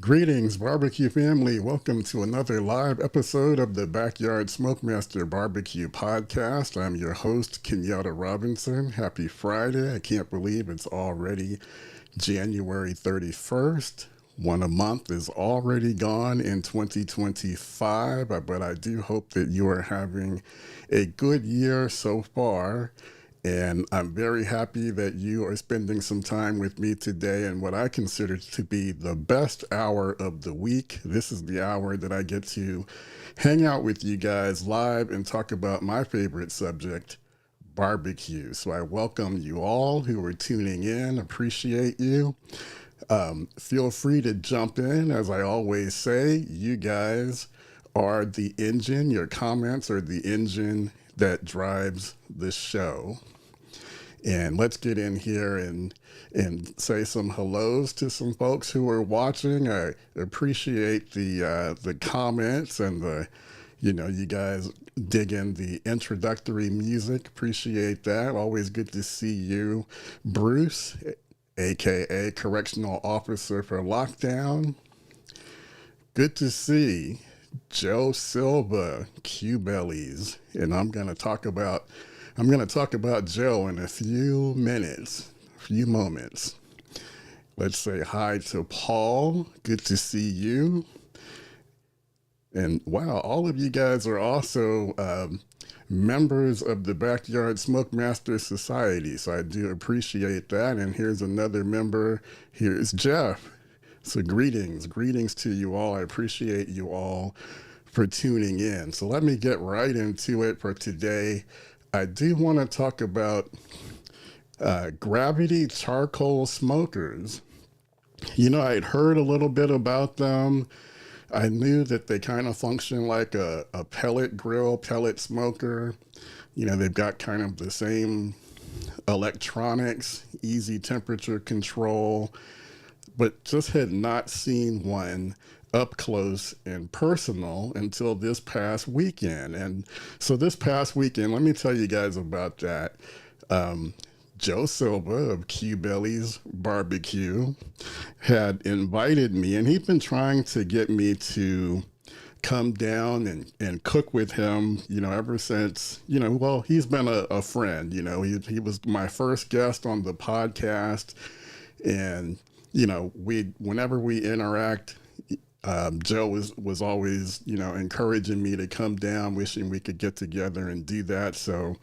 Greetings, barbecue family. Welcome to another live episode of the Backyard Smokemaster Barbecue Podcast. I'm your host, Kenyatta Robinson. Happy Friday. I can't believe it's already January 31st. One a month is already gone in 2025, but I do hope that you are having a good year so far. And I'm very happy that you are spending some time with me today in what I consider to be the best hour of the week. This is the hour that I get to hang out with you guys live and talk about my favorite subject, barbecue. So I welcome you all who are tuning in. Appreciate you. Feel free to jump in. As I always say, you guys are the engine. Your comments are the engine that drives the show. And let's get in here and say some hellos to some folks who are watching. I appreciate the comments and you guys digging the introductory music. Appreciate that. Always good to see you, Bruce, aka Correctional Officer for Lockdown. Good to see Joe Silva, Q Bellies, and I'm gonna talk about Joe in a few moments. Let's say hi to Paul. Good to see you. And wow, all of you guys are also members of the Backyard Smokemaster Society, so I do appreciate that. And here's another member. Here's Jeff. So greetings to you all. I appreciate you all for tuning in. So let me get right into it for today. I do want to talk about gravity charcoal smokers. You know, I'd heard a little bit about them. I knew that they kind of function like a pellet grill, pellet smoker. You know, they've got kind of the same electronics, easy temperature control, but just had not seen one up close and personal until this past weekend. And so this past weekend, let me tell you guys about that. Joe Silva of Q Bellies Barbecue had invited me, and he'd been trying to get me to come down and cook with him, ever since, he's been a friend. He was my first guest on the podcast. And, whenever we interact, Joe was always, encouraging me to come down, wishing we could get together and do that. So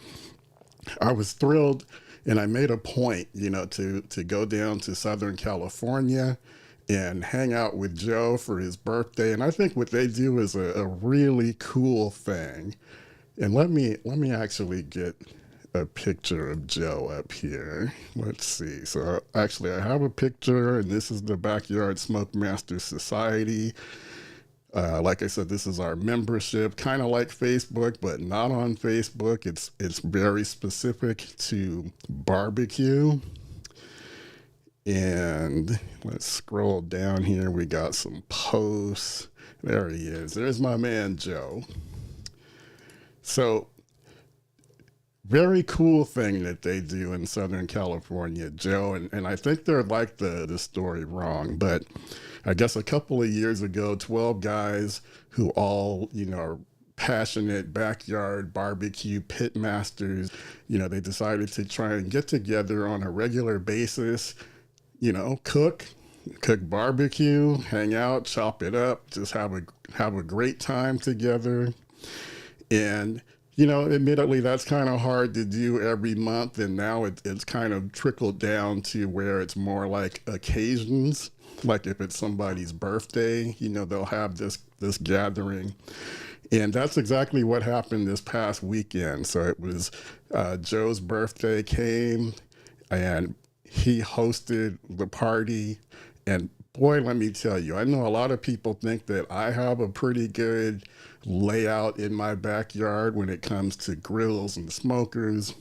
I was thrilled, and I made a point, to go down to Southern California and hang out with Joe for his birthday. And I think what they do is a really cool thing. And let me actually get a picture of Joe up here. Let's see. So actually I have a picture, and this is the Backyard Smokemaster Society. Like I said, this is our membership, kind of like Facebook, but not on Facebook. It's very specific to barbecue. And let's scroll down here. We got some posts. There he is. There's my man, Joe. So very cool thing that they do in Southern California, Joe. And I think they're like the story wrong, but I guess a couple of years ago, 12 guys who all, are passionate backyard barbecue pit masters, they decided to try and get together on a regular basis, cook barbecue, hang out, chop it up, just have a great time together. And admittedly, that's kind of hard to do every month, and now it's kind of trickled down to where it's more like occasions. Like if it's somebody's birthday, they'll have this gathering. And that's exactly what happened this past weekend. So it was Joe's birthday came, and he hosted the party. And boy, let me tell you, I know a lot of people think that I have a pretty good layout in my backyard when it comes to grills and smokers.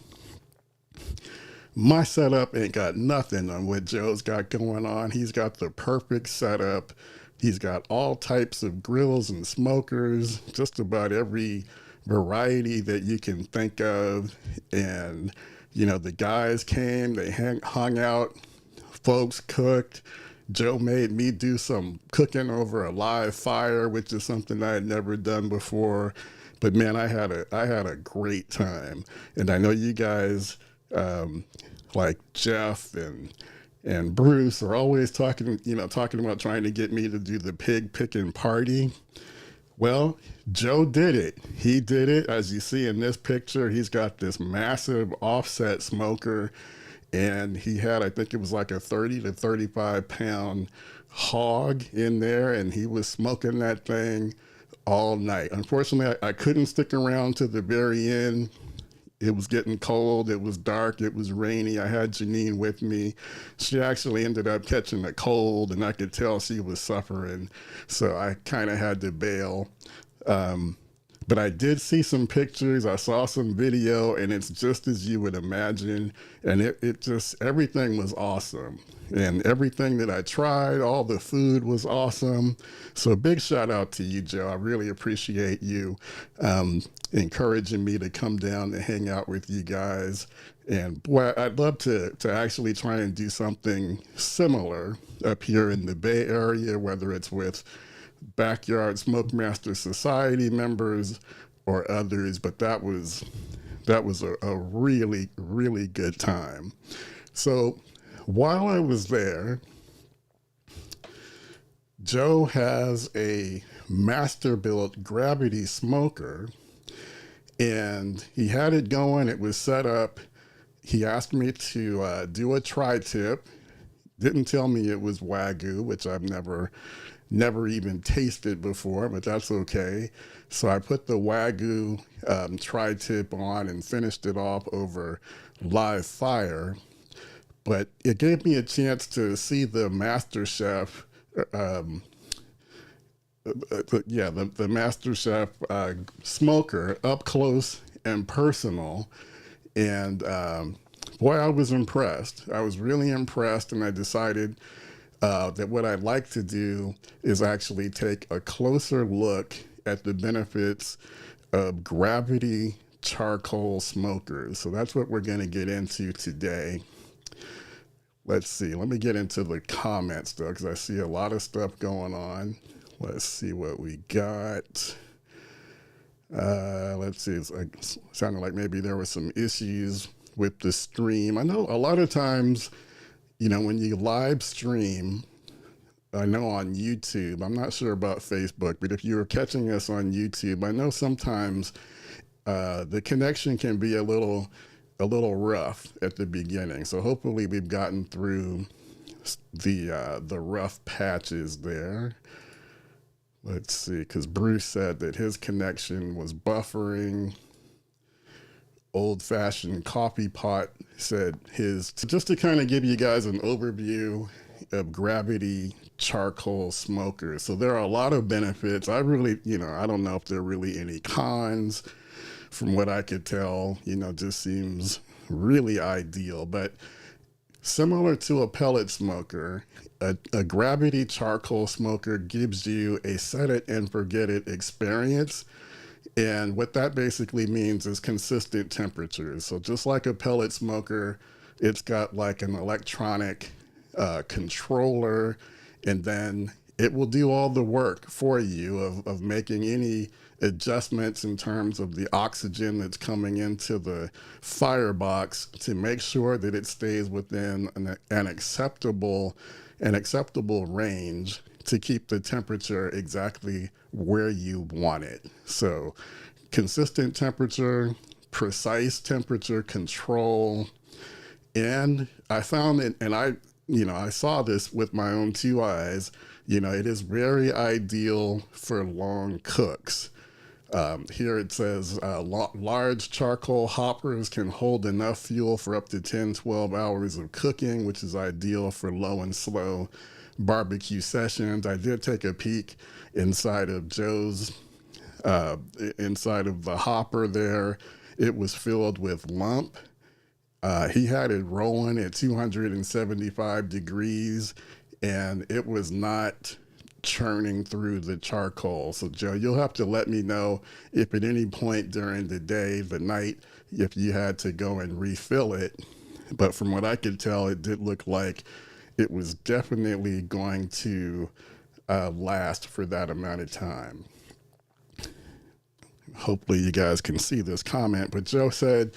My setup ain't got nothing on what Joe's got going on. He's got the perfect setup. He's got all types of grills and smokers, just about every variety that you can think of. And, the guys came, they hung out, folks cooked. Joe made me do some cooking over a live fire, which is something I had never done before. But man, I had a great time, and I know you guys, um, like Jeff and Bruce, are always talking about trying to get me to do the pig picking party. Well, Joe did it. He did it. As you see in this picture, he's got this massive offset smoker, and he had, I think it was like a 30 to 35 pound hog in there, and he was smoking that thing all night. Unfortunately, I couldn't stick around to the very end. It was getting cold. It was dark. It was rainy. I had Janine with me. She actually ended up catching a cold, and I could tell she was suffering. So I kind of had to bail. Um, but I did see some pictures. I saw some video, and it's just as you would imagine. And it just, everything was awesome. And everything that I tried, all the food was awesome. So big shout out to you, Joe. I really appreciate you encouraging me to come down and hang out with you guys. And boy, I'd love to actually try and do something similar up here in the Bay Area, whether it's with Backyard Smoke Master Society members or others. But that was a really, really good time. So while I was there, Joe has a master built gravity smoker, and he had it going. It was set up. He asked me to do a tri-tip. Didn't tell me it was Wagyu, which I've never even tasted before, but that's okay. So I put the Wagyu tri-tip on and finished it off over live fire. But it gave me a chance to see the Master Chef, the Master Chef smoker up close and personal. And boy, I was impressed. I was really impressed, and I decided that what I'd like to do is actually take a closer look at the benefits of gravity charcoal smokers. So that's what we're going to get into today. Let's see. Let me get into the comments, though, because I see a lot of stuff going on. Let's see what we got. Let's see. It sounded like maybe there were some issues with the stream. I know a lot of times, when you live stream, I know on YouTube, I'm not sure about Facebook, but if you're catching us on YouTube, I know sometimes the connection can be a little rough at the beginning. So hopefully we've gotten through the rough patches there. Let's see, because Bruce said that his connection was buffering. Old Fashioned Coffee Pot said his. Just to kind of give you guys an overview of gravity charcoal smokers. So there are a lot of benefits. I really, I don't know if there are really any cons. From what I could tell, just seems really ideal. But similar to a pellet smoker, a gravity charcoal smoker gives you a set it and forget it experience. And what that basically means is consistent temperatures. So just like a pellet smoker, it's got like an electronic controller, and then it will do all the work for you of making any adjustments in terms of the oxygen that's coming into the firebox to make sure that it stays within an acceptable range to keep the temperature exactly where you want it. So consistent temperature, precise temperature control. And I found it, and I saw this with my own two eyes, it is very ideal for long cooks. Here it says large charcoal hoppers can hold enough fuel for up to 10-12 hours of cooking, which is ideal for low and slow barbecue sessions. I did take a peek inside of Joe's, inside of the hopper there. It was filled with lump. He had it rolling at 275 degrees, and it was not churning through the charcoal. So Joe, you'll have to let me know if at any point during the day, the night, if you had to go and refill it. But from what I could tell, it did look like it was definitely going to last for that amount of time. Hopefully you guys can see this comment, but Joe said,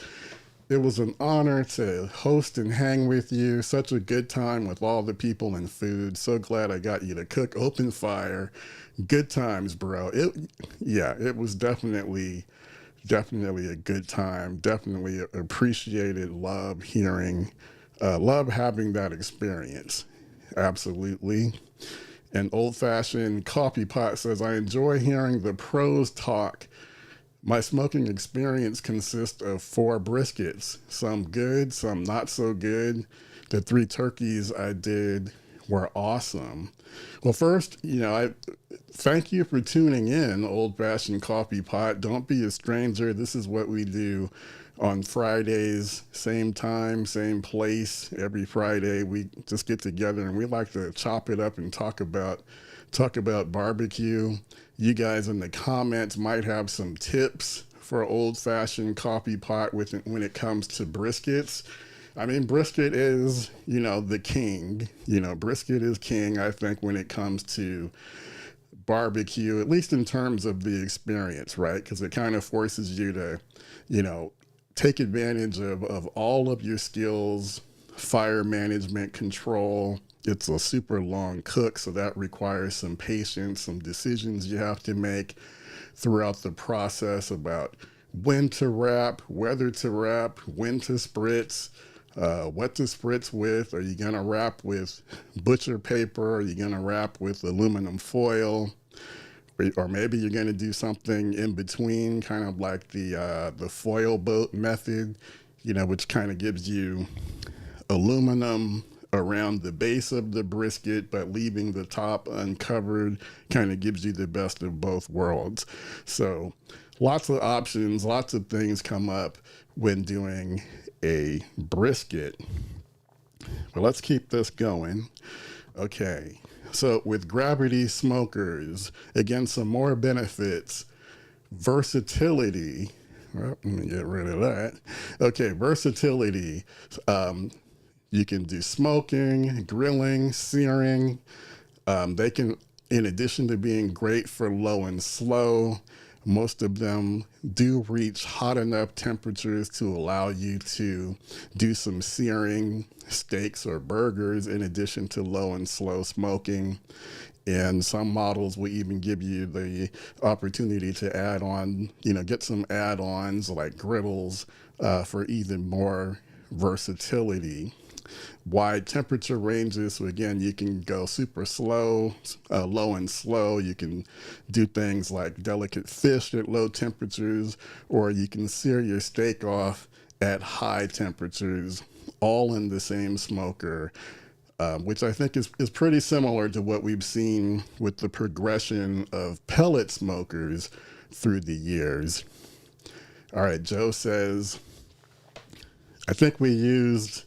it was an honor to host and hang with you. Such a good time with all the people and food. So glad I got you to cook open fire. Good times, bro. It was definitely a good time. Definitely appreciated, love having that experience. Absolutely. And Old Fashioned Coffee Pot says, I enjoy hearing the pros talk. My smoking experience consists of 4 briskets, some good, some not so good. The 3 turkeys I did were awesome. Well, first, I thank you for tuning in, Old Fashioned Coffee Pot. Don't be a stranger. This is what we do on Fridays, same time, same place. Every Friday, we just get together and we like to chop it up and talk about barbecue. You guys in the comments might have some tips for Old Fashioned Coffee Pot when it comes to briskets. I mean, brisket is, the king. Brisket is king, I think, when it comes to barbecue, at least in terms of the experience, right? Because it kind of forces you to, take advantage of all of your skills, fire management, control. It's a super long cook, so that requires some patience, some decisions you have to make throughout the process about when to wrap, whether to wrap, when to spritz, what to spritz with. Are you going to wrap with butcher paper? Are you going to wrap with aluminum foil? Or maybe you're going to do something in between, kind of like the foil boat method, which kind of gives you aluminum around the base of the brisket, but leaving the top uncovered, kind of gives you the best of both worlds. So lots of options, lots of things come up when doing a brisket. But let's keep this going. Okay. So with Gravity Smokers, again, some more benefits. Versatility. Well, let me get rid of that. Okay, versatility. You can do smoking, grilling, searing. They can, in addition to being great for low and slow, most of them do reach hot enough temperatures to allow you to do some searing, steaks or burgers, in addition to low and slow smoking. And some models will even give you the opportunity to add on, get some add-ons like griddles for even more versatility. Wide temperature ranges, so again, you can go super slow, low and slow. You can do things like delicate fish at low temperatures, or you can sear your steak off at high temperatures, all in the same smoker, which I think is pretty similar to what we've seen with the progression of pellet smokers through the years. All right, Joe says, I think we used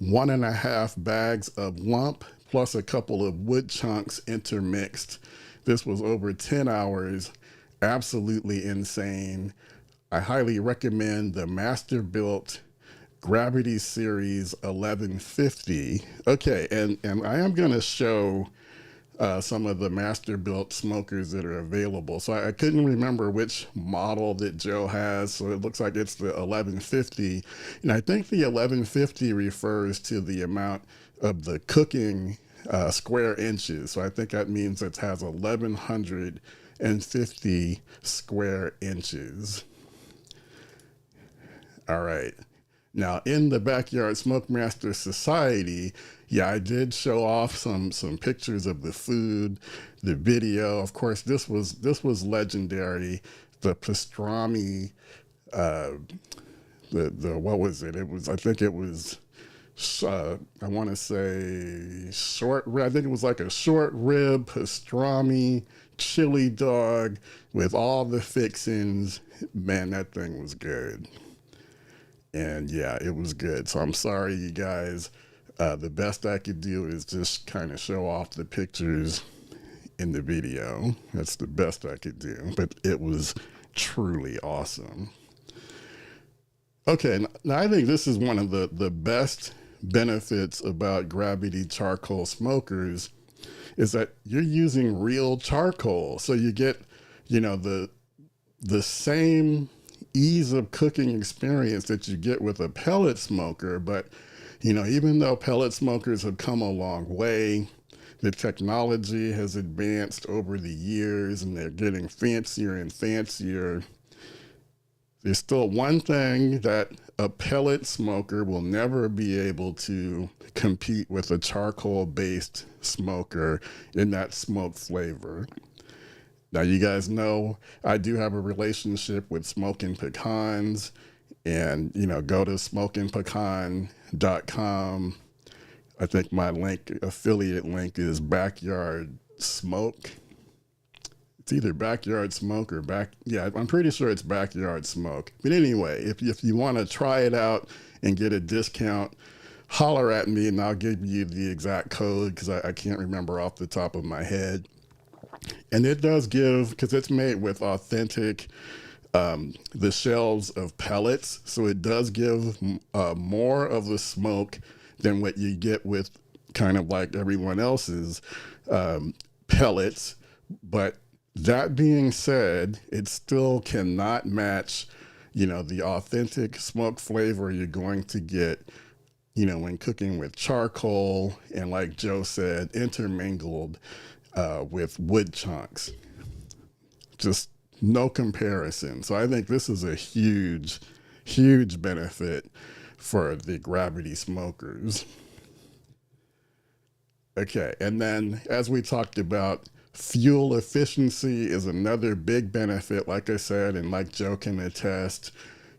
1.5 bags of lump plus a couple of wood chunks intermixed. This was over 10 hours. Absolutely insane. I highly recommend the Master-Built Gravity Series 1150. Okay, and I am going to show some of the Master-Built smokers that are available. So I couldn't remember which model that Joe has, so it looks like it's the 1150. And I think the 1150 refers to the amount of the cooking square inches. So I think that means it has 1,150 square inches. All right. Now, in the Backyard Smokemaster Society, yeah, I did show off some pictures of the food, the video. Of course, this was legendary. The pastrami, what was it? It was, I think it was, I want to say short rib. I think it was like a short rib pastrami chili dog with all the fixings. Man, that thing was good. And yeah, it was good. So I'm sorry, you guys. The best I could do is just kind of show off the pictures in the video. That's the best I could do. But it was truly awesome. Okay, now I think this is one of the best benefits about gravity charcoal smokers is that you're using real charcoal. So you get, the same ease of cooking experience that you get with a pellet smoker. But, even though pellet smokers have come a long way, the technology has advanced over the years and they're getting fancier and fancier. There's still one thing that a pellet smoker will never be able to compete with a charcoal-based smoker in that smoke flavor. Now, you guys know I do have a relationship with Smoking Pecans, and, go to smokingpecan.com. I think my affiliate link is Backyard Smoke. It's either Backyard Smoke or I'm pretty sure it's Backyard Smoke. But anyway, if you want to try it out and get a discount, holler at me and I'll give you the exact code because I can't remember off the top of my head. And it does give, because it's made with authentic, the shells of pellets. So it does give more of the smoke than what you get with kind of like everyone else's pellets. But that being said, it still cannot match, the authentic smoke flavor you're going to get, when cooking with charcoal and, like Joe said, intermingled with wood chunks. Just no comparison. So I think this is a huge, huge benefit for the gravity smokers. Okay, and then as we talked about, fuel efficiency is another big benefit, like I said, and like Joe can attest,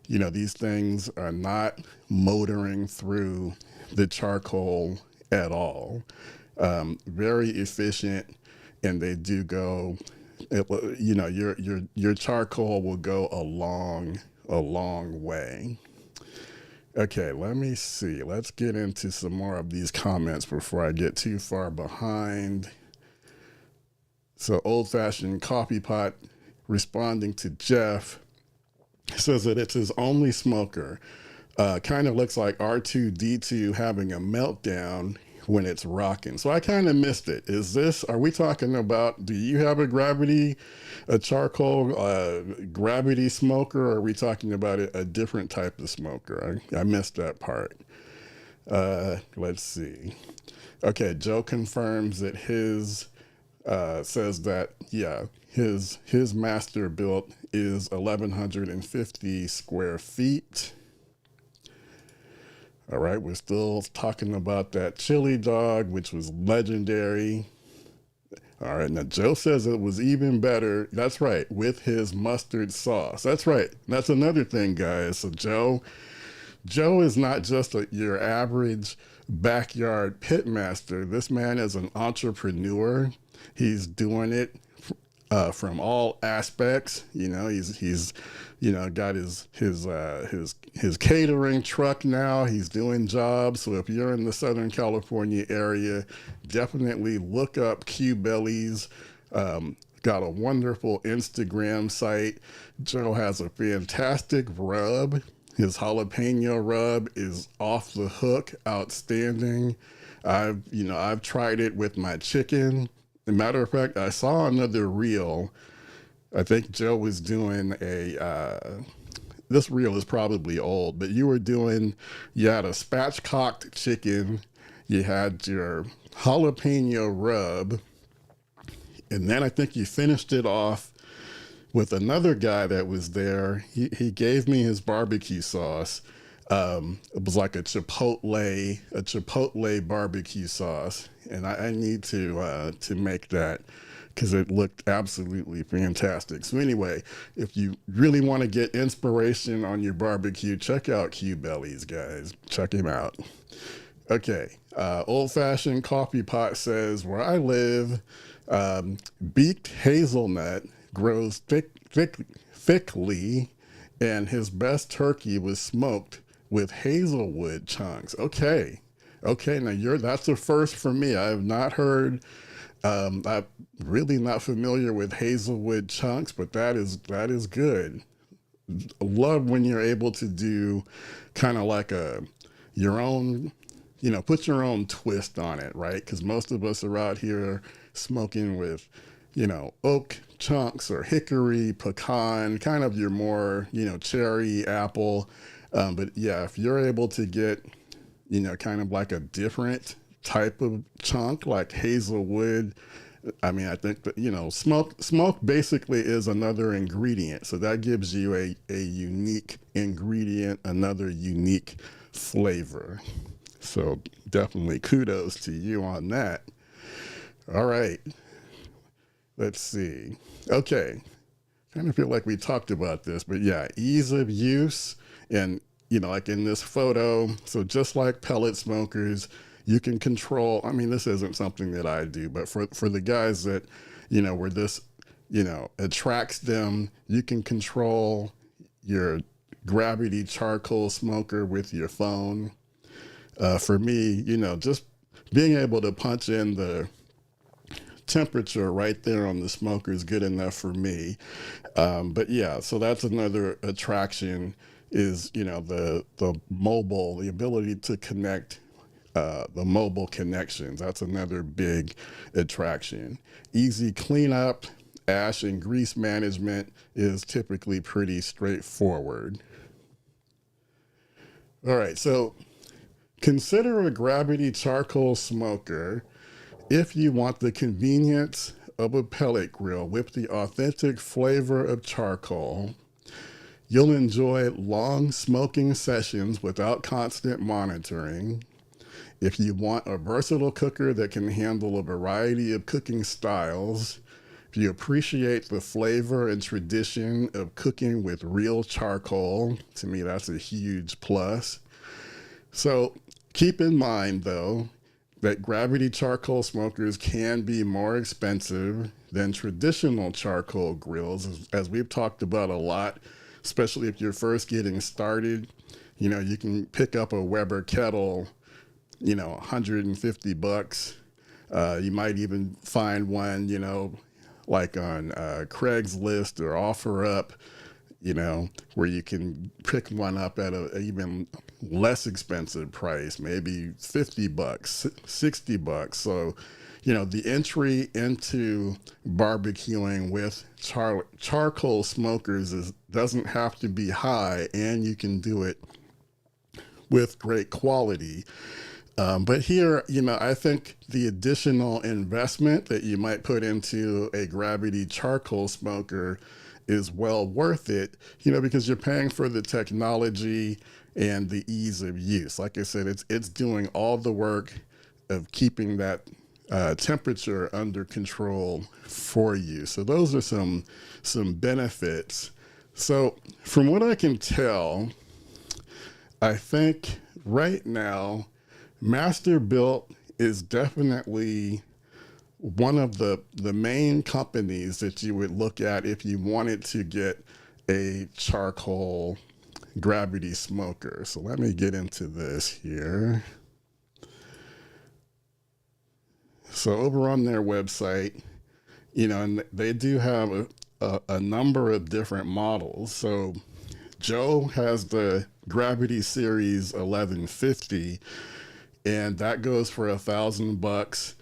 these things are not motoring through the charcoal at all. Very efficient, and they do go, your charcoal will go a long way. Okay, let me see. Let's get into some more of these comments before I get too far behind. So Old Fashioned Coffee Pot responding to Jeff says that it's his only smoker. Kind of looks like R2-D2 having a meltdown when it's rocking. So I kind of missed it. Are we talking about, do you have a charcoal gravity smoker, or are we talking about a different type of smoker? I missed that part. Let's see. Okay, Joe confirms that his says that, his master built is 1,150 square feet. All right, we're still talking about that chili dog, which was legendary. All right, now Joe says it was even better. That's right, with his mustard sauce. That's right. That's another thing, guys. So Joe is not just your average backyard pit master. This man is an entrepreneur. He's doing it from all aspects. He's got his catering truck now. He's doing jobs. So if you're in the Southern California area, definitely look up Q Bellies. Got a wonderful Instagram site. Joe has a fantastic rub. His jalapeno rub is off the hook, outstanding. I've tried it with my chicken. As a matter of fact, I saw another reel. I think Joe was doing this reel is probably old, but you had a spatchcocked chicken, you had your jalapeno rub, and then I think you finished it off with another guy that was there. He gave me his barbecue sauce. It was like a chipotle barbecue sauce, and I need to make that because it looked absolutely fantastic. So anyway, if you really want to get inspiration on your barbecue, check out Q Bellies, guys. Check him out. Okay, Old Fashioned Coffee Pot says, where I live, beaked hazelnut grows thickly, and his best turkey was smoked with hazelwood chunks. Okay, now that's a first for me. I have not heard. I'm really not familiar with hazelwood chunks, but that is good. Love when you're able to do kind of like your own, put your own twist on it, right? Because most of us are out here smoking with, oak chunks or hickory, pecan, kind of your more, cherry, apple. But yeah, if you're able to get, kind of like a different type of chunk like hazelwood, I mean, I think that, smoke basically is another ingredient. So that gives you a unique ingredient, another unique flavor. So definitely kudos to you on that. All right. Let's see. Okay. Kind of feel like we talked about this, but yeah, ease of use and, like in this photo. So just like pellet smokers, you can control, I mean, this isn't something that I do, but for the guys that, where this, attracts them, you can control your gravity charcoal smoker with your phone. For me, just being able to punch in the temperature right there on the smoker is good enough for me. But yeah, so that's another attraction is, the mobile, the ability to connect, the mobile connections. That's another big attraction. Easy cleanup, ash and grease management is typically pretty straightforward. All right, so consider a gravity charcoal smoker if you want the convenience of a pellet grill with the authentic flavor of charcoal. You'll enjoy long smoking sessions without constant monitoring. If you want a versatile cooker that can handle a variety of cooking styles, if you appreciate the flavor and tradition of cooking with real charcoal, to me that's a huge plus. So keep in mind, though, that gravity charcoal smokers can be more expensive than traditional charcoal grills, as we've talked about a lot, especially if you're first getting started. You can pick up a Weber kettle, $150. You might even find one, like on Craigslist or OfferUp, where you can pick one up at a even less expensive price, maybe $50, $60. So, the entry into barbecuing with charcoal smokers doesn't have to be high, and you can do it with great quality. But here, I think the additional investment that you might put into a gravity charcoal smoker is well worth it, because you're paying for the technology and the ease of use. Like I said, it's doing all the work of keeping that temperature under control for you. So those are some benefits. So from what I can tell, I think right now, Masterbuilt is definitely one of the main companies that you would look at if you wanted to get a charcoal gravity smoker. So let me get into this here. So over on their website, and they do have a number of different models. So Joe has the Gravity Series 1150, and that goes for $1,000.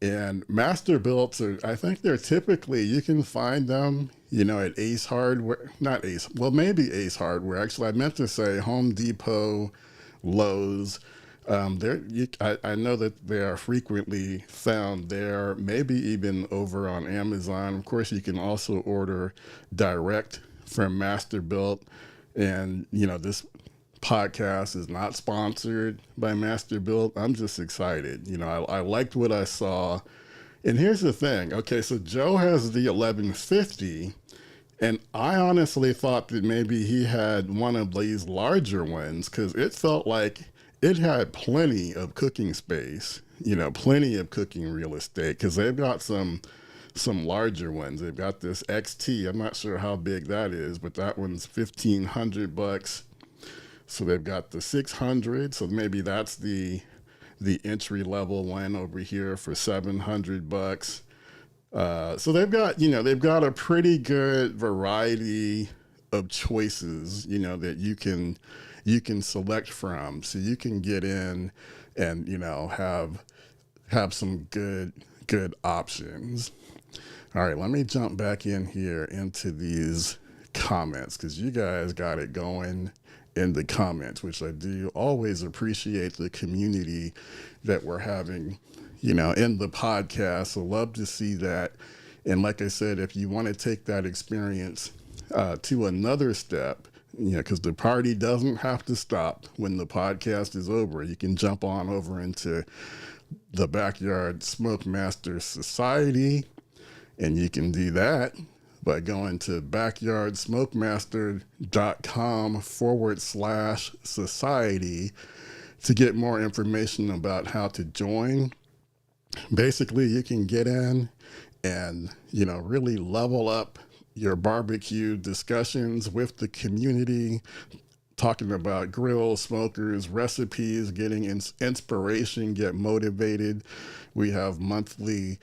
And Masterbuilts are, I think they're typically, you can find them, at Ace Hardware, not Ace, well, maybe Ace Hardware. Actually, I meant to say Home Depot, Lowe's. I know that they are frequently found there, maybe even over on Amazon. Of course, you can also order direct from Masterbuilt. And, this podcast is not sponsored by Masterbuilt. I'm just excited. I liked what I saw. And here's the thing. Okay, so Joe has the 1150, and I honestly thought that maybe he had one of these larger ones because it felt like it had plenty of cooking space, plenty of cooking real estate, because they've got some larger ones. They've got this XT. I'm not sure how big that is, but that one's $1,500. So they've got the 600. So maybe that's the entry level one over here for $700. So they've got a pretty good variety of choices, that you can select from. So you can get in, and, have some good options. All right, let me jump back in here into these comments because you guys got it going in the comments, which I do always appreciate the community that we're having, in the podcast. So love to see that. And like I said, if you want to take that experience to another step, because the party doesn't have to stop when the podcast is over. You can jump on over into the Backyard Smoke Master Society, and you can do that by going to backyardsmokemaster.com/society to get more information about how to join. Basically, you can get in and, really level up your barbecue discussions with the community, talking about grills, smokers, recipes, getting inspiration, get motivated. We have monthly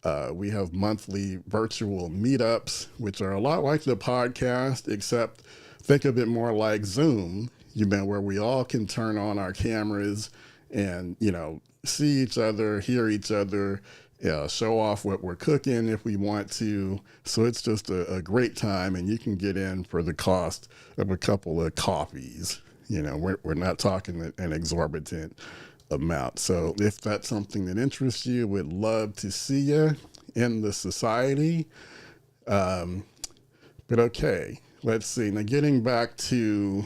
virtual meetups, which are a lot like the podcast, except think of it more like Zoom, where we all can turn on our cameras and, see each other, hear each other, show off what we're cooking if we want to. So it's just a great time, and you can get in for the cost of a couple of coffees. We're not talking an exorbitant amount. So if that's something that interests you, would love to see you in the society. But okay, let's see. Now getting back to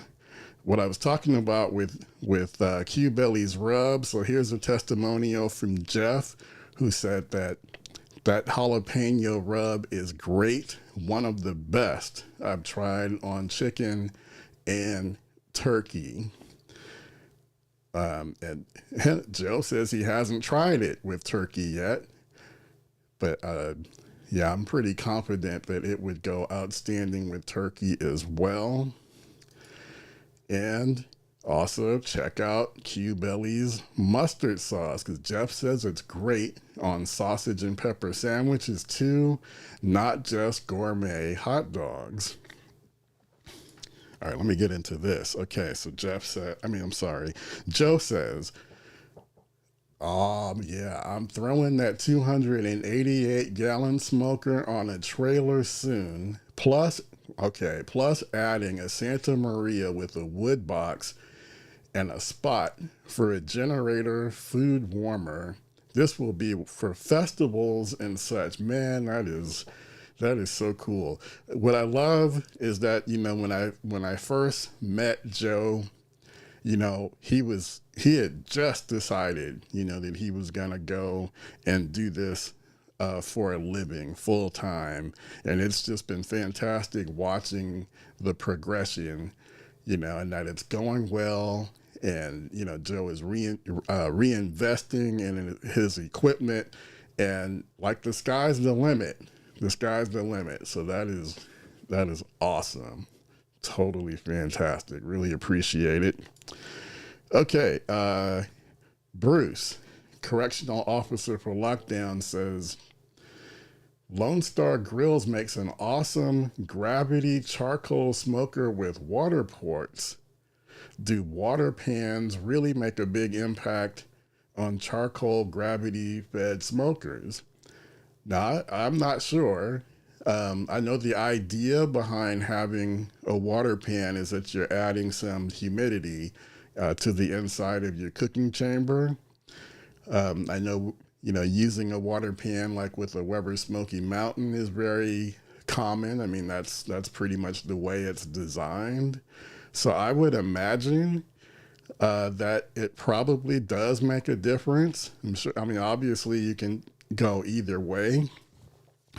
what I was talking about with Q Belly's rub. So here's a testimonial from Jeff, who said that jalapeno rub is great. One of the best I've tried on chicken and turkey. And Joe says he hasn't tried it with turkey yet, but I'm pretty confident that it would go outstanding with turkey as well. And also check out Q Belly's mustard sauce, because Jeff says it's great on sausage and pepper sandwiches too, not just gourmet hot dogs. All right, let me get into this. Okay, so Joe says, I'm throwing that 288-gallon smoker on a trailer soon. Plus adding a Santa Maria with a wood box and a spot for a generator food warmer. This will be for festivals and such. Man, that is so cool. What I love is that, when I first met Joe, he had just decided, that he was going to go and do this for a living full time. And it's just been fantastic watching the progression, and that it's going well. And, Joe is reinvesting in his equipment, and like the sky's the limit. The sky's the limit. So that is awesome. Totally fantastic. Really appreciate it. Okay. Bruce, correctional officer for lockdown, says Lone Star Grills makes an awesome gravity charcoal smoker with water ports. Do water pans really make a big impact on charcoal gravity fed smokers? Now, I'm not sure. I know the idea behind having a water pan is that you're adding some humidity to the inside of your cooking chamber. I know, using a water pan like with a Weber Smoky Mountain is very common. I mean, that's pretty much the way it's designed. So I would imagine that it probably does make a difference. I'm sure. I mean, obviously you can go either way.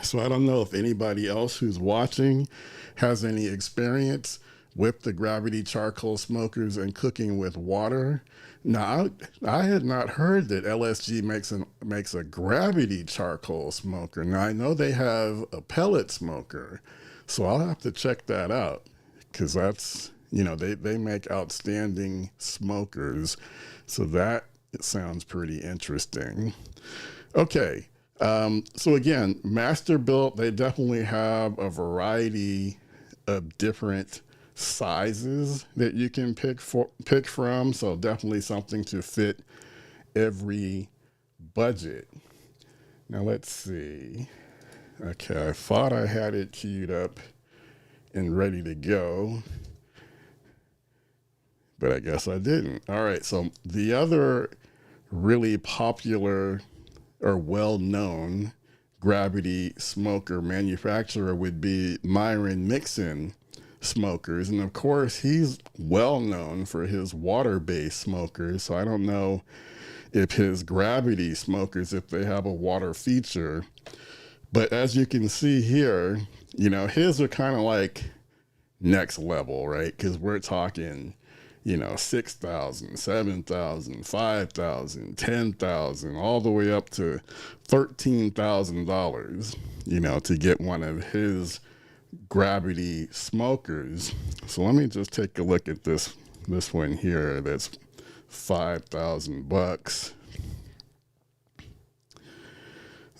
So I don't know if anybody else who's watching has any experience with the gravity charcoal smokers and cooking with water. Now, I had not heard that LSG makes a gravity charcoal smoker. Now, I know they have a pellet smoker, so I'll have to check that out, because that's, they make outstanding smokers. So that sounds pretty interesting. Okay. So again, Masterbuilt, they definitely have a variety of different sizes that you can pick from. So definitely something to fit every budget. Now let's see. Okay, I thought I had it queued up and ready to go, but I guess I didn't. All right, so the other really popular or well-known gravity smoker manufacturer would be Myron Mixon Smokers. And of course, he's well known for his water-based smokers. So I don't know if his gravity smokers, if they have a water feature. But as you can see here, his are kind of like next level, right? Because we're talking, 6,000, 7,000, 5,000, 10,000, all the way up to $13,000, to get one of his gravity smokers. So let me just take a look at this one here. That's $5,000.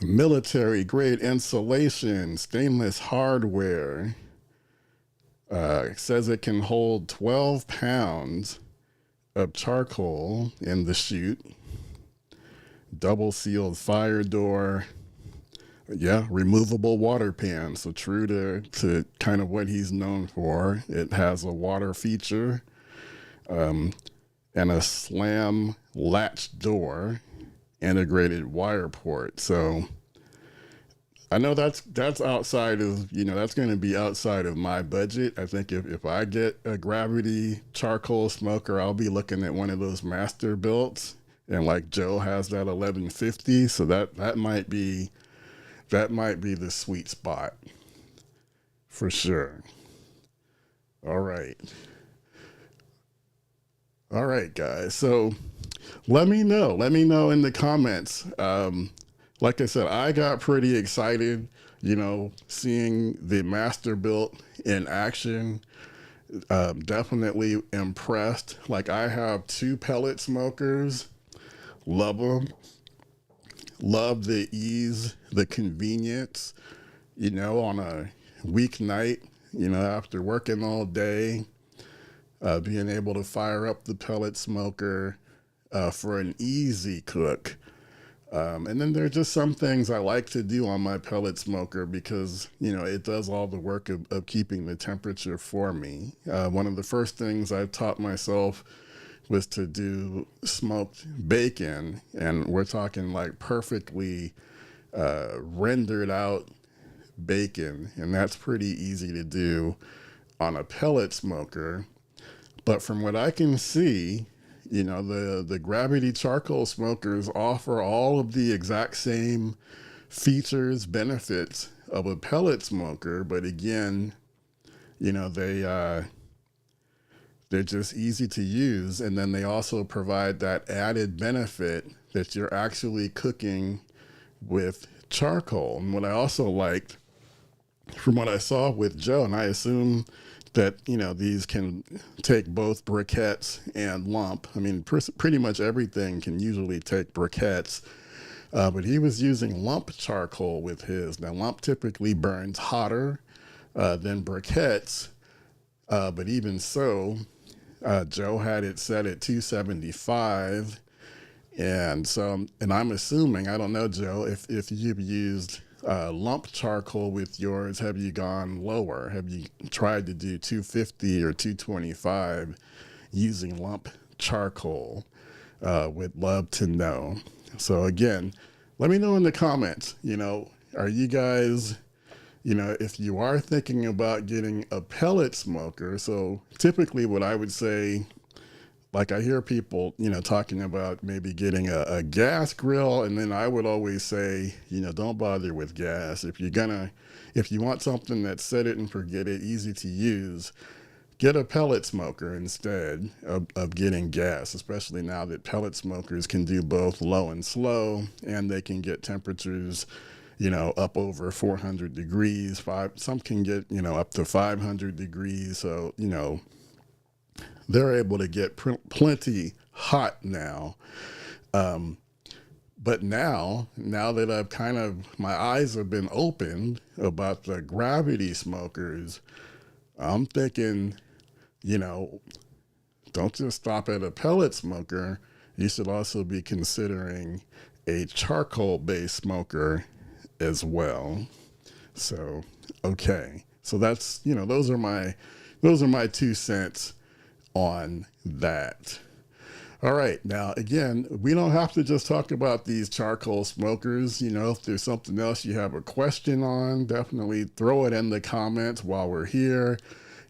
Military grade insulation, stainless hardware. It says it can hold 12 pounds of charcoal in the chute. Double sealed fire door. Yeah, removable water pan. So true to kind of what he's known for. It has a water feature and a slam latch door, integrated wire port. So I know that's outside of, that's going to be outside of my budget. I think if I get a gravity charcoal smoker, I'll be looking at one of those master builts. And like Joe has that 1150. So that might be the sweet spot for sure. All right, guys. So let me know in the comments. Like I said, I got pretty excited, seeing the master built in action. Definitely impressed. Like, I have 2 pellet smokers. Love them. Love the ease, the convenience, on a weeknight, after working all day, being able to fire up the pellet smoker for an easy cook. And then there are just some things I like to do on my pellet smoker because, it does all the work of keeping the temperature for me. One of the first things I taught myself was to do smoked bacon, and we're talking like perfectly rendered out bacon, and that's pretty easy to do on a pellet smoker. But from what I can see, the gravity charcoal smokers offer all of the exact same features, benefits of a pellet smoker, but again, they're just easy to use, and then they also provide that added benefit that you're actually cooking with charcoal. And what I also liked from what I saw with Joe, and I assume that, these can take both briquettes and lump. I mean, pretty much everything can usually take briquettes, but he was using lump charcoal with his. Now, lump typically burns hotter than briquettes, but even so, Joe had it set at 275. And I'm assuming, I don't know, Joe, if you've used lump charcoal with yours, have you gone lower? Have you tried to do 250 or 225 using lump charcoal? Would love to know. So again, let me know in the comments, are you guys, if you are thinking about getting a pellet smoker. So typically what I would say, like I hear people, talking about maybe getting a gas grill. And then I would always say, don't bother with gas. If you want something that's set it and forget it, easy to use, get a pellet smoker instead of getting gas, especially now that pellet smokers can do both low and slow, and they can get temperatures, up over 400 degrees. Some can get, up to 500 degrees. So, they're able to get plenty hot now. But now that I've my eyes have been opened about the gravity smokers, I'm thinking, don't just stop at a pellet smoker. you should also be considering a charcoal-based smoker as well. So, okay. So that's, those are my 2 cents on that. All right. Now, again, we don't have to just talk about these charcoal smokers. If there's something else you have a question on, definitely throw it in the comments while we're here.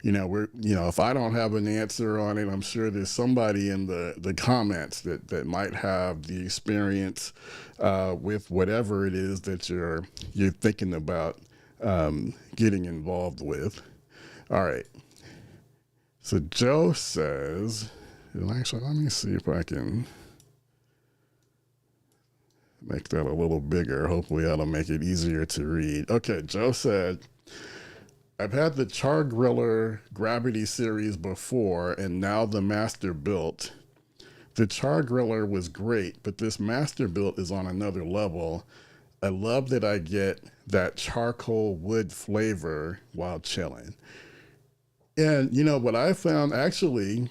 If I don't have an answer on it, I'm sure there's somebody in the comments that might have the experience with whatever it is that you're thinking about getting involved with. All right. So Joe says, actually, let me see if I can make that a little bigger. Hopefully that'll make it easier to read. Okay, Joe said, I've had the Char Griller Gravity series before and now the Master Built. The Char Griller was great, but this Master Built is on another level. I love that I get that charcoal wood flavor while chilling. And what I found actually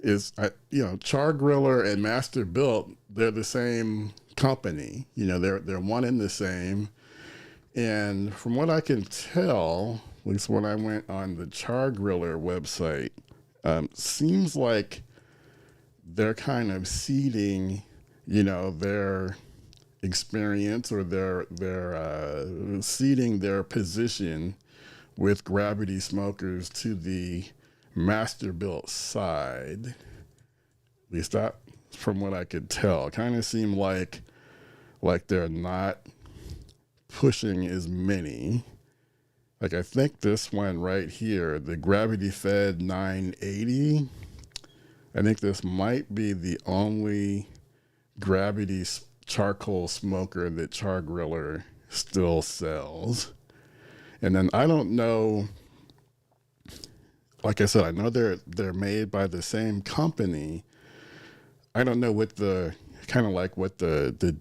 is, Char Griller and Master Built, they're the same company. They're one and the same. And from what I can tell, at least when I went on the Char Griller website, seems like they're kind of seeding, their experience, or they're seeding their position with gravity smokers to the Master Built side. At least that, from what I could tell, kind of seemed like they're not pushing as many. Like, I think this one right here, the Gravity Fed 980, I think this might be the only gravity charcoal smoker that Char Griller still sells. And then I don't know, like I said, I know they're made by the same company. I don't know what the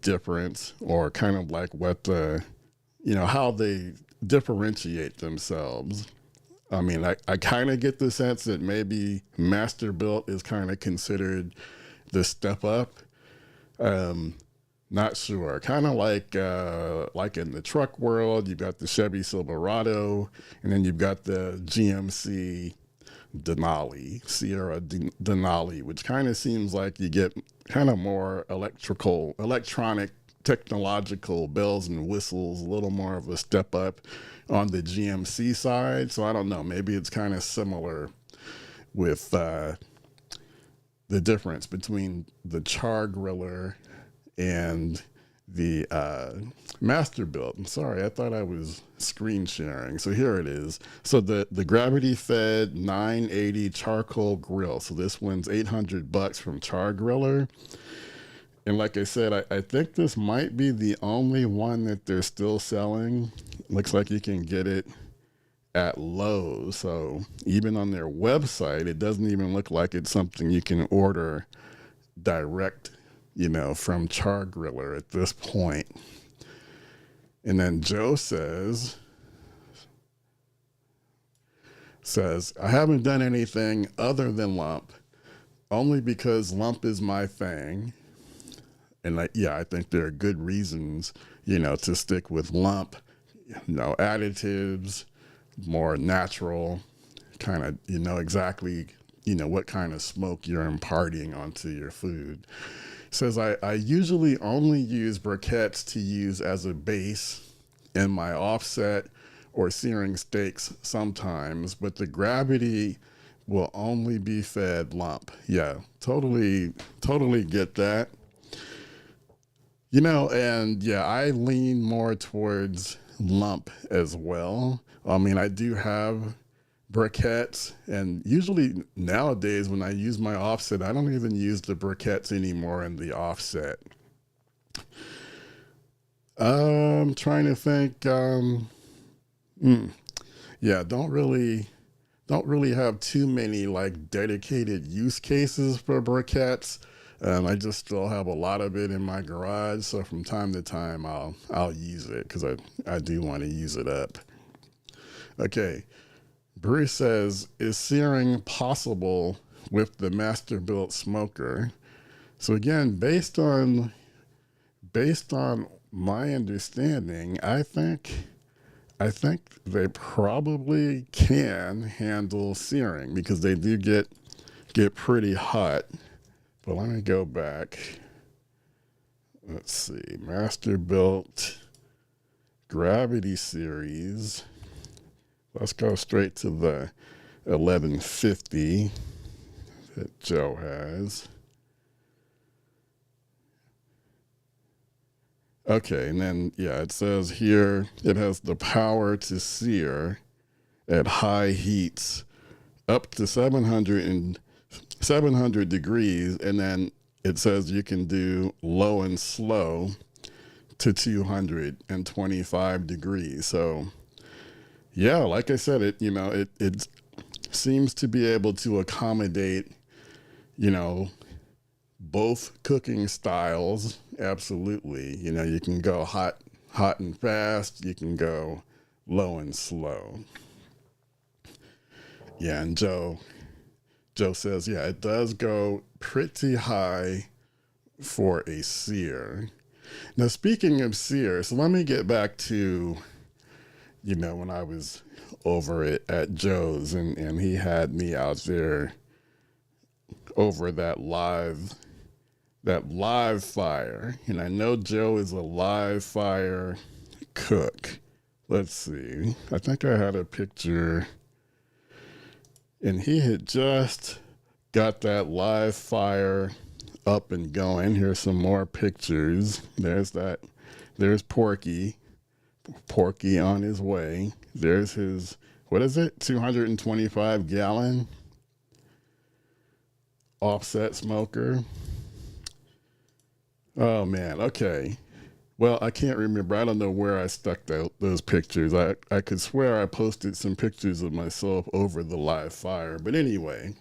difference, or kind of like what how they differentiate themselves. I mean, I kind of get the sense that maybe Master Built is kind of considered the step up. Not sure. Kind of like in the truck world, you've got the Chevy Silverado, and then you've got the GMC Denali, Sierra Denali, which kind of seems like you get kind of more electronic, technological bells and whistles, a little more of a step up on the GMC side. So I don't know, maybe it's kind of similar with the difference between the Char Griller and the Master Built. I'm sorry, I thought I was screen sharing. So here it is. So the Gravity Fed 980 charcoal grill. So this one's $800 from Char Griller. And like I said, I think this might be the only one that they're still selling. Looks like you can get it at Lowe's. So even on their website, it doesn't even look like it's something you can order direct, from Char Griller at this point. And then Joe says, I haven't done anything other than lump, only because lump is my thing. And I think there are good reasons, to stick with lump, additives, more natural, kind of, exactly, what kind of smoke you're imparting onto your food. Says, I usually only use briquettes to use as a base in my offset or searing steaks sometimes, but the Gravity will only be fed lump. Yeah, totally get that. And I lean more towards lump as well. I mean, I do have briquettes, and usually nowadays when I use my offset, I don't even use the briquettes anymore in the offset. I'm trying to think. Don't really have too many like dedicated use cases for briquettes. I just still have a lot of it in my garage, so from time to time I'll use it because I do want to use it up. Okay. Bruce says, is searing possible with the Master Built smoker? So again, based on my understanding, I think they probably can handle searing because they do get pretty hot. But let me go back. Let's see. Masterbuilt Gravity Series. Let's go straight to the 1150 that Joe has. Okay, and then, yeah, it says here it has the power to sear at high heats up to 700 degrees, and then it says you can do low and slow to 225 degrees. So, yeah, like I said, it seems to be able to accommodate, both cooking styles. Absolutely. You can go hot and fast. You can go low and slow. Yeah, and Joe says, yeah, it does go pretty high for a sear. Now, speaking of sear, so let me get back to, when I was over at Joe's and he had me out there over that live fire. And I know Joe is a live fire cook. Let's see. I think I had a picture, and he had just got that live fire up and going. Here's some more pictures. There's Porky on his way. There's his, what is it, 225 gallon offset smoker. Oh man, okay. Well, I can't remember. I don't know where I stuck those pictures. I could swear I posted some pictures of myself over the live fire. But anyway,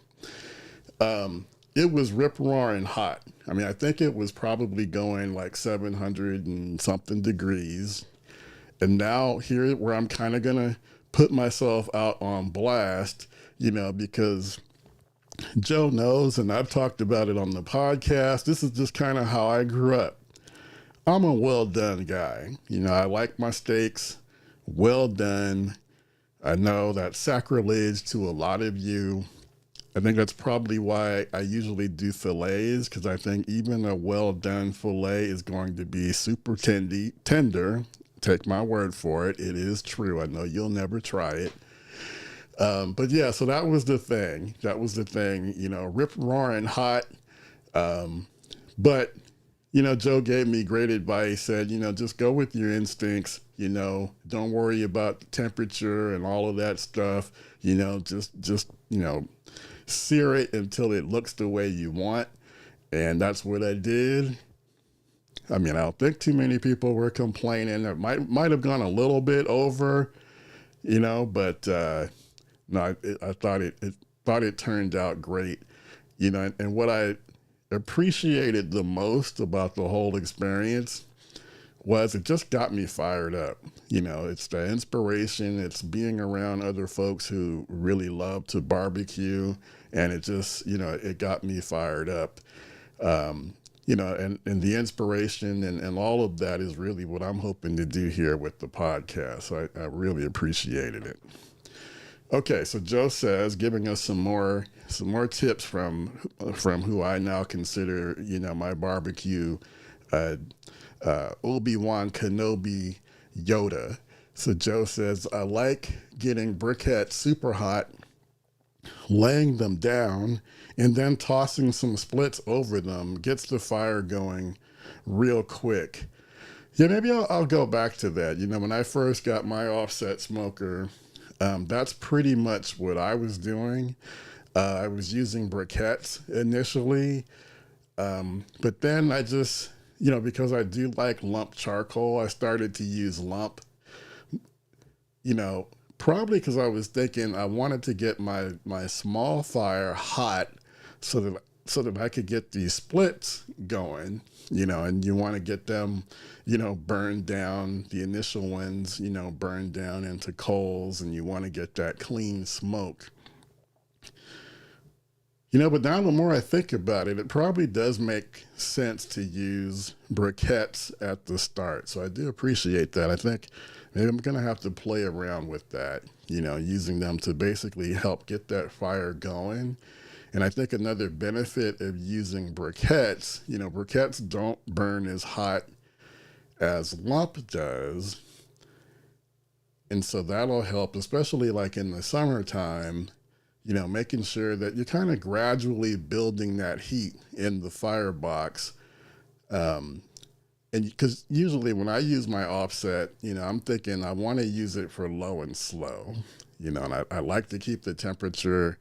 it was rip-roaring hot. I mean, I think it was probably going like 700 and something degrees. And now here where I'm kind of going to put myself out on blast, because Joe knows, and I've talked about it on the podcast. This is just kind of how I grew up. I'm a well done guy. I like my steaks well done. I know that's sacrilege to a lot of you. I think that's probably why I usually do fillets, because I think even a well done fillet is going to be super tender. Take my word for it. It is true. I know you'll never try it. But yeah, so that was the thing. Rip roaring hot. But, Joe gave me great advice, said, just go with your instincts, don't worry about the temperature and all of that stuff, just sear it until it looks the way you want. And that's what I did. I mean, I don't think too many people were complaining. It might have gone a little bit over, but no, I thought it turned out great, and what I appreciated the most about the whole experience was it just got me fired up. It's the inspiration, it's being around other folks who really love to barbecue, and it just, it got me fired up. And the inspiration and all of that is really what I'm hoping to do here with the podcast. So I really appreciated it. Okay, so Joe says, giving us some more tips from who I now consider, my barbecue Obi-Wan Kenobi Yoda. So Joe says, I like getting briquettes super hot, laying them down, and then tossing some splits over them. Gets the fire going real quick. Yeah, maybe I'll go back to that. When I first got my offset smoker, that's pretty much what I was doing. I was using briquettes initially, but then I just, because I do like lump charcoal, I started to use lump, probably because I was thinking I wanted to get my small fire hot so that I could get these splits going, and you want to get them, burned down, the initial ones, burned down into coals, and you want to get that clean smoke. But now the more I think about it, it probably does make sense to use briquettes at the start. So I do appreciate that. I think maybe I'm going to have to play around with that, using them to basically help get that fire going. And I think another benefit of using briquettes, briquettes don't burn as hot as lump does. And so that'll help, especially like in the summertime, making sure that you're kind of gradually building that heat in the firebox. And because usually when I use my offset, I'm thinking I want to use it for low and slow, and I like to keep the temperature,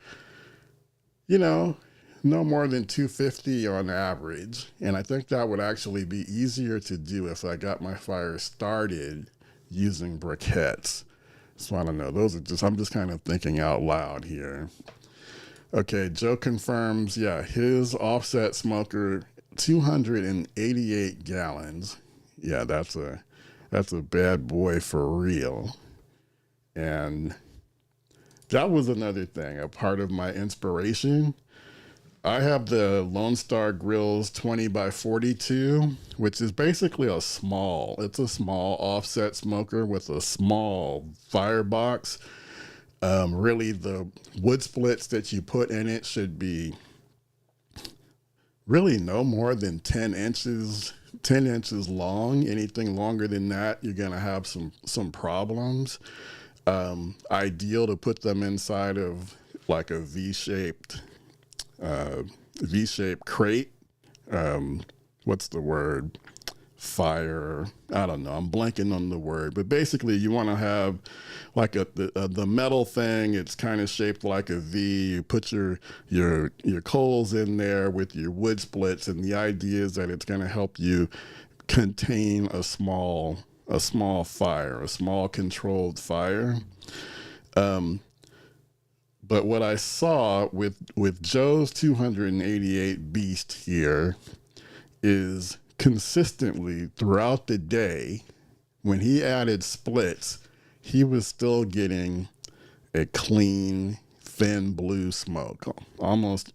no more than 250 on average. And I think that would actually be easier to do if I got my fire started using briquettes. So I don't know. I'm just kind of thinking out loud here. Okay, Joe confirms, his offset smoker, 288 gallons. Yeah, that's a bad boy for real. And that was another thing, a part of my inspiration. I have the Lone Star Grill's 20 by 42, which is basically it's a small offset smoker with a small firebox. Really, the wood splits that you put in it should be really no more than 10 inches long. Anything longer than that, you're going to have some problems. Ideal to put them inside of like a V-shaped crate. What's the word? Fire. I don't know. I'm blanking on the word, but basically you want to have like the metal thing. It's kind of shaped like a V. You put your coals in there with your wood splits, and the idea is that it's going to help you contain a small fire, a small controlled fire. But what I saw with Joe's 288 Beast here is consistently throughout the day, when he added splits, he was still getting a clean, thin blue smoke, almost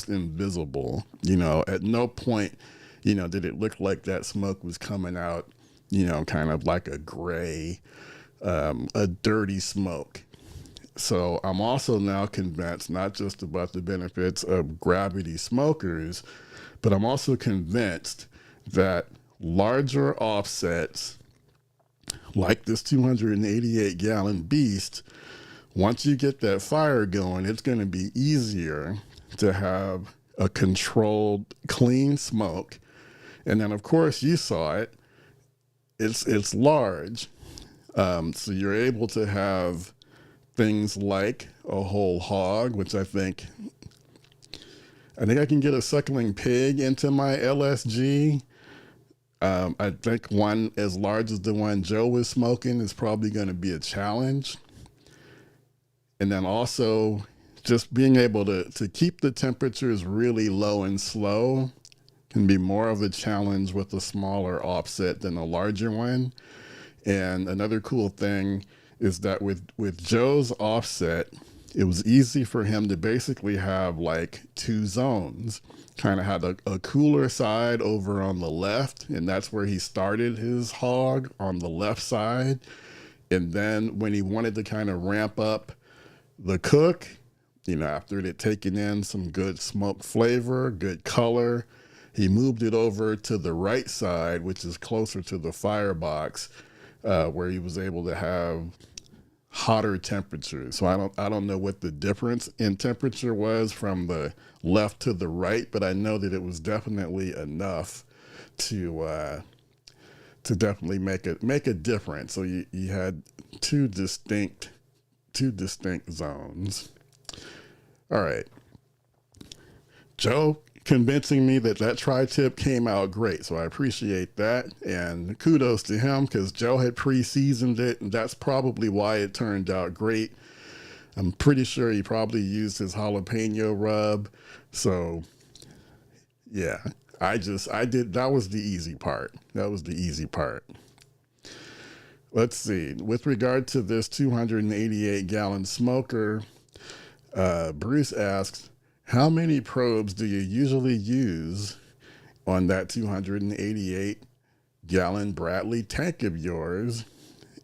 invisible. At no point, did it look like that smoke was coming out, kind of like a gray, a dirty smoke. So I'm also now convinced not just about the benefits of gravity smokers, but I'm also convinced that larger offsets like this 288 gallon beast, once you get that fire going, it's going to be easier to have a controlled, clean smoke. And then, of course, you saw it. It's large. So you're able to have things like a whole hog, which I think I can get a suckling pig into my LSG. I think one as large as the one Joe was smoking is probably going to be a challenge. And then also just being able to keep the temperatures really low and slow can be more of a challenge with a smaller offset than a larger one. And another cool thing is that with Joe's offset, it was easy for him to basically have like two zones. Kind of had a cooler side over on the left, and that's where he started his hog, on the left side. And then when he wanted to kind of ramp up the cook, after it had taken in some good smoke flavor, good color, he moved it over to the right side, which is closer to the firebox, where he was able to have hotter temperatures. So I don't know what the difference in temperature was from the left to the right, but I know that it was definitely enough to definitely make a difference. So you had two distinct zones. All right, Joe convincing me that tri-tip came out great. So I appreciate that. And kudos to him, because Joe had pre-seasoned it, and that's probably why it turned out great. I'm pretty sure he probably used his jalapeno rub. So yeah, that was the easy part. Let's see. With regard to this 288 gallon smoker, Bruce asks, how many probes do you usually use on that 288 gallon Bradley tank of yours?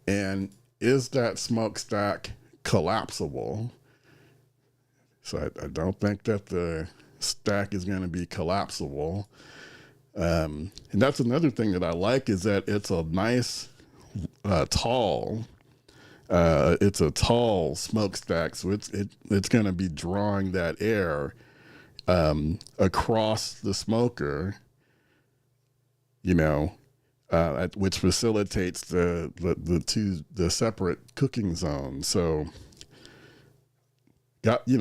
And is that smokestack collapsible? So I don't think that the stack is going to be collapsible. And that's another thing that I like, is that it's a nice tall. It's a tall smokestack, so it's going to be drawing that air across the smoker, which facilitates the separate cooking zones. So,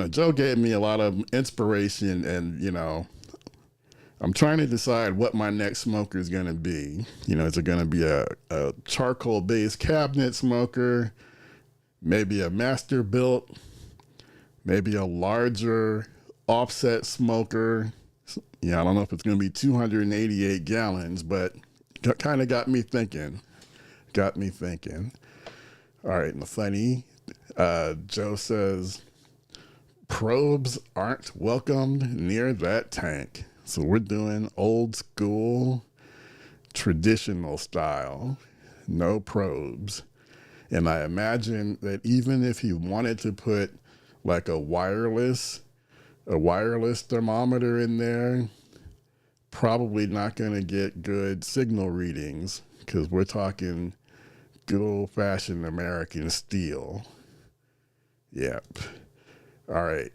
Joe gave me a lot of inspiration, and I'm trying to decide what my next smoker is going to be. Is it going to be a charcoal-based cabinet smoker, maybe a master built, maybe a larger offset smoker? I don't know if it's going to be 288 gallons, but kind of got me thinking. All right, and the funny, Joe says, probes aren't welcomed near that tank. So we're doing old school, traditional style, no probes. And I imagine that even if you wanted to put like a wireless thermometer in there, probably not going to get good signal readings, because we're talking good old-fashioned American steel. Yep. All right.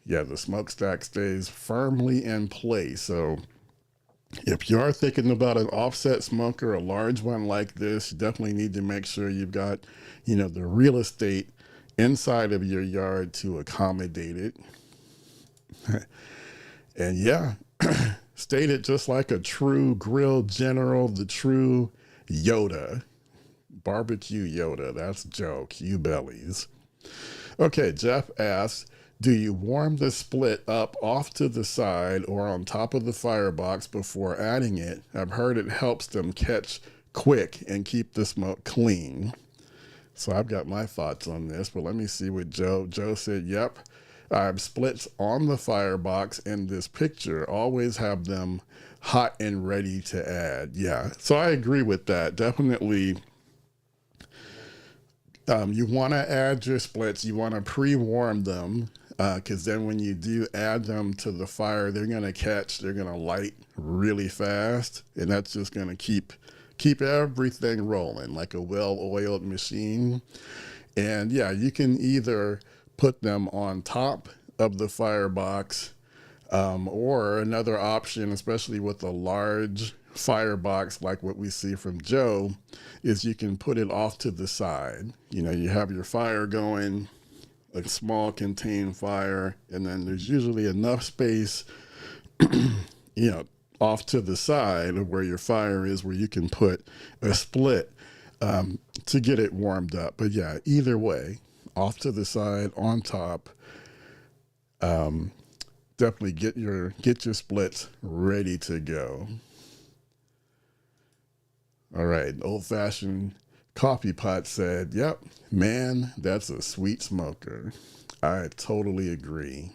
Yeah, the smokestack stays firmly in place. So if you are thinking about an offset smoker, a large one like this, you definitely need to make sure you've got, the real estate inside of your yard to accommodate it. And yeah, state it just like a true grill general, the true Yoda. Barbecue Yoda. That's Joe. Q bellies. Okay, Jeff asks, do you warm the split up off to the side or on top of the firebox before adding it? I've heard it helps them catch quick and keep the smoke clean. So I've got my thoughts on this, but let me see what Joe said. Yep, I have splits on the firebox in this picture. Always have them hot and ready to add. Yeah, so I agree with that. Definitely. You want to add your splits. You want to pre-warm them, because then when you do add them to the fire, they're going to light really fast, and that's just going to keep everything rolling like a well-oiled machine. And yeah, you can either put them on top of the firebox, or another option, especially with a large firebox like what we see from Joe, is you can put it off to the side. You have your fire going, a small contained fire, and then there's usually enough space off to the side of where your fire is, where you can put a split to get it warmed up. But yeah, either way, off to the side, on top, definitely get your splits ready to go. All right, old-fashioned coffee pot said, yep, man, that's a sweet smoker. I totally agree.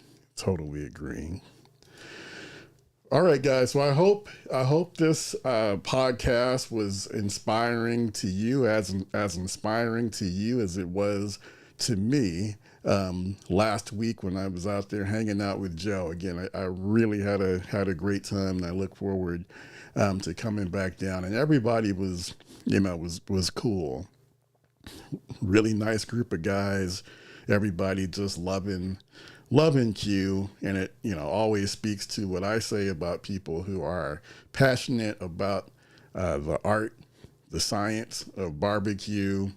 All right, guys. So I hope this podcast was inspiring to you, as inspiring to you as it was to me last week when I was out there hanging out with Joe. Again, I really had a great time, and I look forward to coming back down. And everybody was cool. Really nice group of guys. Everybody just loving Q, and it always speaks to what I say about people who are passionate about the art, the science of barbecue.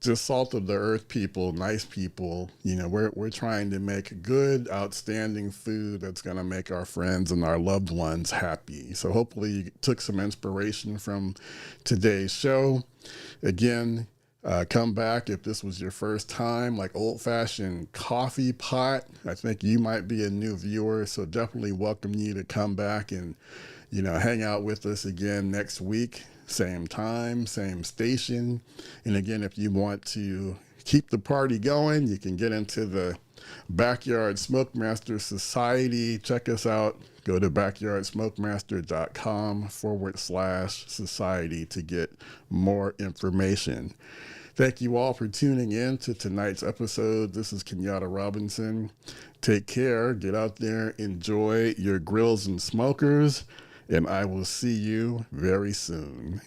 Just salt of the earth people, nice people. We're trying to make good, outstanding food that's going to make our friends and our loved ones happy. So hopefully you took some inspiration from today's show. Again, come back if this was your first time, like old-fashioned coffee pot. I think you might be a new viewer, so definitely welcome you to come back and hang out with us again next week. same time, same station. And again, if you want to keep the party going, you can get into the Backyard Smokemaster Society. Check us out. Go to backyardsmokemaster.com/society to get more information. Thank you all for tuning in to tonight's episode. This is Kenyatta Robinson. Take care. Get out there. Enjoy your grills and smokers. And I will see you very soon.